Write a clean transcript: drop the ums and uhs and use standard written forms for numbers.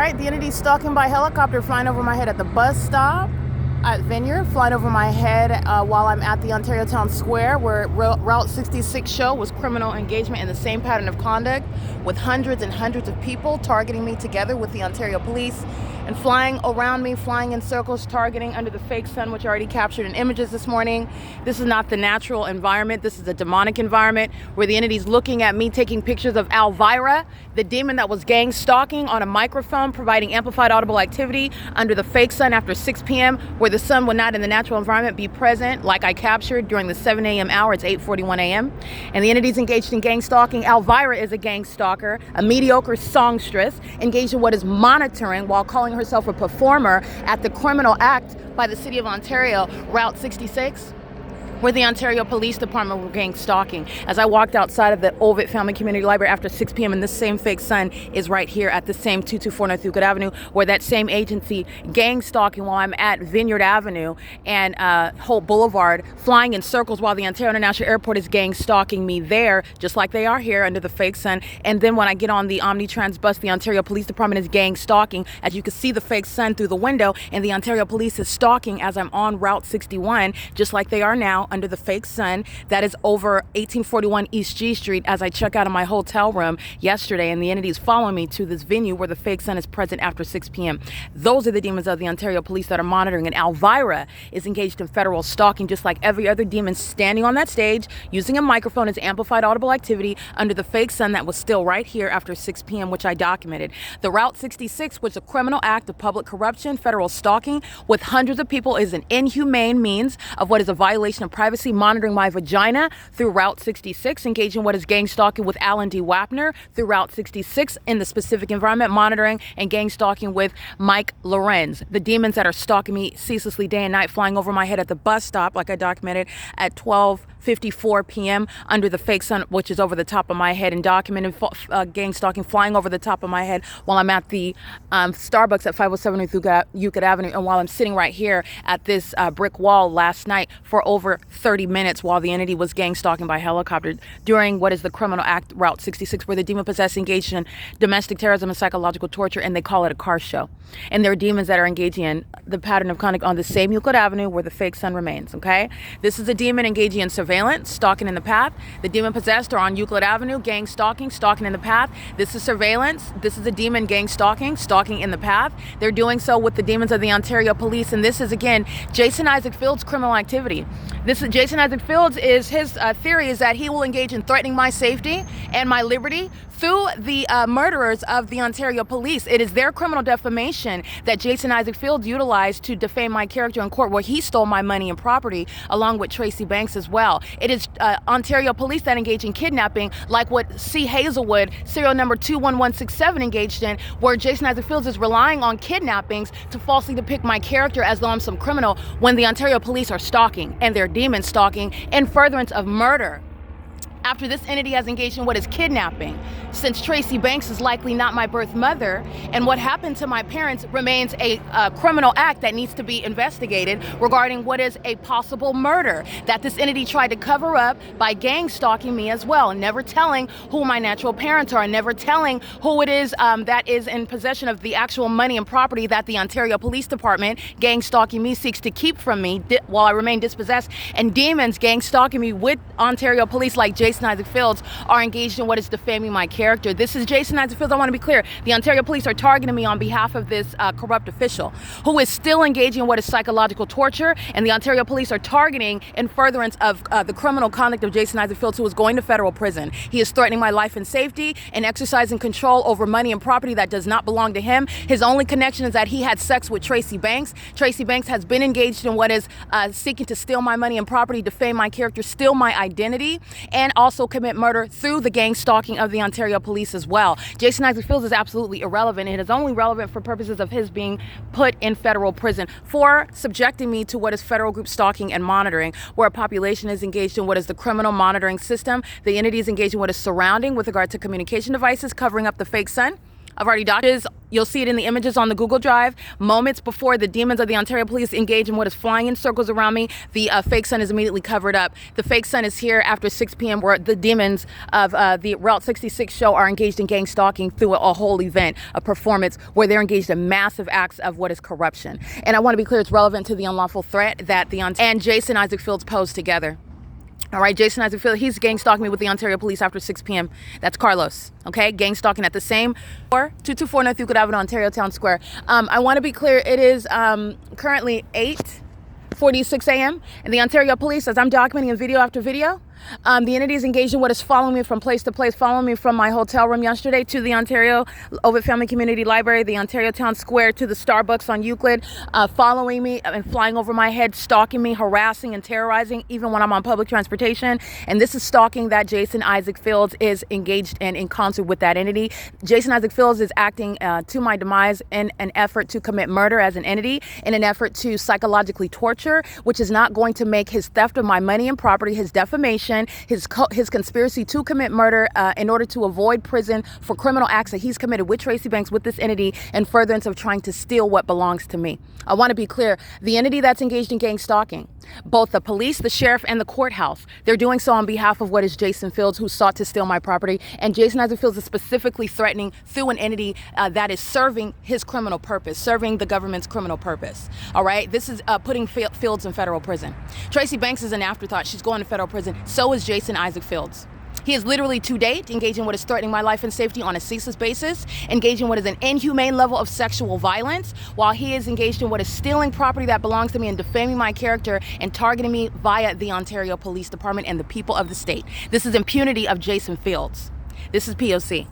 right, the entity's stalking by helicopter, flying over my head at the bus stop at Vineyard, flying over my head while I'm at the Ontario Town Square, where Route 66 show was criminal engagement in the same pattern of conduct, with hundreds and hundreds of people targeting me together with the Ontario police and flying around me, flying in circles, targeting under the fake sun, which I already captured in images this morning. This is not the natural environment. This is a demonic environment where the entity's looking at me, taking pictures of Elvira, the demon that was gang stalking, on a microphone, providing amplified audible activity under the fake sun after 6 p.m., where the sun would not in the natural environment be present, like I captured during the 7 a.m. hour. It's 8:41 a.m. And the entity's engaged in gang stalking. Elvira is a gang stalker, a mediocre songstress, engaged in what is monitoring while calling herself a performer at the criminal act by the City of Ontario, Route 66, where the Ontario Police Department were gang stalking. As I walked outside of the Ovid Family Community Library after 6 p.m. and this same fake sun is right here at the same 224 North Euclid Avenue, where that same agency gang stalking while I'm at Vineyard Avenue and Holt Boulevard, flying in circles while the Ontario International Airport is gang stalking me there, just like they are here under the fake sun. And then when I get on the Omnitrans bus, the Ontario Police Department is gang stalking. As you can see the fake sun through the window, and the Ontario Police is stalking as I'm on Route 61, just like they are now under the fake sun. That is over 1841 East G Street as I check out of my hotel room yesterday, and the entity is following me to this venue where the fake sun is present after 6 p.m. Those are the demons of the Ontario Police that are monitoring, and Elvira is engaged in federal stalking, just like every other demon standing on that stage using a microphone as amplified audible activity under the fake sun that was still right here after 6 p.m., which I documented. The Route 66 was a criminal act of public corruption. Federal stalking with hundreds of people is an inhumane means of what is a violation of privacy, monitoring my vagina through Route 66, engaging what is gang stalking with Alan D. Wapner through Route 66 in the specific environment, monitoring and gang stalking with Mike LORENZ. The demons that are stalking me ceaselessly day and night, flying over my head at the bus stop, like I documented at 12:54 p.m. under the fake sun, which is over the top of my head, and documented gang stalking flying over the top of my head while I'm at the Starbucks at 507 Euclid Avenue, and while I'm sitting right here at this brick wall last night for over 30 minutes while the entity was gang stalking by helicopter during what is the criminal act Route 66, where the demon possessed engaged in domestic terrorism and psychological torture, and they call it a car show. And there are demons that are engaging in the pattern of conduct on the same Euclid Avenue where the fake sun remains, okay? This is a demon engaging in surveillance, stalking in the path. The demon possessed are on Euclid Avenue, gang stalking, stalking in the path. This is surveillance. This is a demon gang stalking, stalking in the path. They're doing so with the demons of the Ontario Police, and this is, again, Jason Isaac Fields' criminal activity. This is Jason Isaac Fields. Is his theory is that he will engage in threatening my safety and my liberty through the murderers of the Ontario Police. It is their criminal defamation that Jason Isaac Fields utilized to defame my character in court, where he stole my money and property along with Tracy Banks as well. It is Ontario Police that engage in kidnapping, like what C. Hazelwood, serial number 21167, engaged in, where Jason Isaac Fields is relying on kidnappings to falsely depict my character as though I'm some criminal, when the Ontario Police are stalking, and they're demon stalking in furtherance of murder. After this entity has engaged in what is kidnapping, since Tracy Banks is likely not my birth mother, and what happened to my parents remains a criminal act that needs to be investigated regarding what is a possible murder that this entity tried to cover up by gang stalking me as well, and never telling who my natural parents are, and never telling who it is that is in possession of the actual money and property that the Ontario Police Department, gang stalking me, seeks to keep from me while I remain dispossessed. And demons gang stalking me with Ontario Police, like Jason Isaac Fields, are engaged in what is defaming my character. This is Jason Isaac Fields. I want to be clear. The Ontario Police are targeting me on behalf of this corrupt official who is still engaging in what is psychological torture, and the Ontario Police are targeting in furtherance of the criminal conduct of Jason Isaac Fields, who is going to federal prison. He is threatening my life and safety and exercising control over money and property that does not belong to him. His only connection is that he had sex with Tracy Banks. Tracy Banks has been engaged in what is seeking to steal my money and property, defame my character, steal my identity, and also commit murder through the gang stalking of the Ontario Police as well. Jason Isaac Fields is absolutely irrelevant. It is only relevant for purposes of his being put in federal prison for subjecting me to what is federal group stalking and monitoring, where a population is engaged in what is the criminal monitoring system. The entity is engaged in what is surrounding with regard to communication devices, covering up the fake sun, I've already documented. You'll see it in the images on the Google Drive. Moments before the demons of the Ontario Police engage in what is flying in circles around me, the fake sun is immediately covered up. The fake sun is here after 6 p.m. where the demons of the Route 66 show are engaged in gang stalking through a whole event, a performance where they're engaged in massive acts of what is corruption. And I want to be clear, it's relevant to the unlawful threat that and Jason Isaac Fields posed together. All right, Jason Isaac Fields, he's gang stalking me with the Ontario Police after 6 p.m. That's Carlos, okay? Gang stalking at the same 224 North Euclid Avenue, Ontario Town Square. I want to be clear, it is currently 8:46 a.m. and the Ontario Police, as I'm documenting in video after video, the entity is engaged in what is following me from place to place, following me from my hotel room yesterday to the Ontario Ovid Family Community Library, the Ontario Town Square, to the Starbucks on Euclid, following me and flying over my head, stalking me, harassing and terrorizing, even when I'm on public transportation. And this is stalking that Jason Isaac Fields is engaged in concert with that entity. Jason Isaac Fields is acting to my demise in an effort to commit murder as an entity, in an effort to psychologically torture, which is not going to make his theft of my money and property, his defamation, his conspiracy to commit murder in order to avoid prison for criminal acts that he's committed with Tracy Banks, with this entity, in furtherance of trying to steal what belongs to me. I want to be clear, the entity that's engaged in gang stalking, both the police, the sheriff, and the courthouse, they're doing so on behalf of what is Jason Fields, who sought to steal my property. And Jason Isaac Fields is specifically threatening through an entity that is serving his criminal purpose, serving the government's criminal purpose. All right, this is putting Fields in federal prison. Tracy Banks is an afterthought. She's going to federal prison. So is Jason Isaac Fields. He is literally to date engaging in what is threatening my life and safety on a ceaseless basis, engaging in what is an inhumane level of sexual violence, while he is engaged in what is stealing property that belongs to me and defaming my character and targeting me via the Ontario Police Department and the people of the state. This is impunity of Jason Fields. This is P.O.C.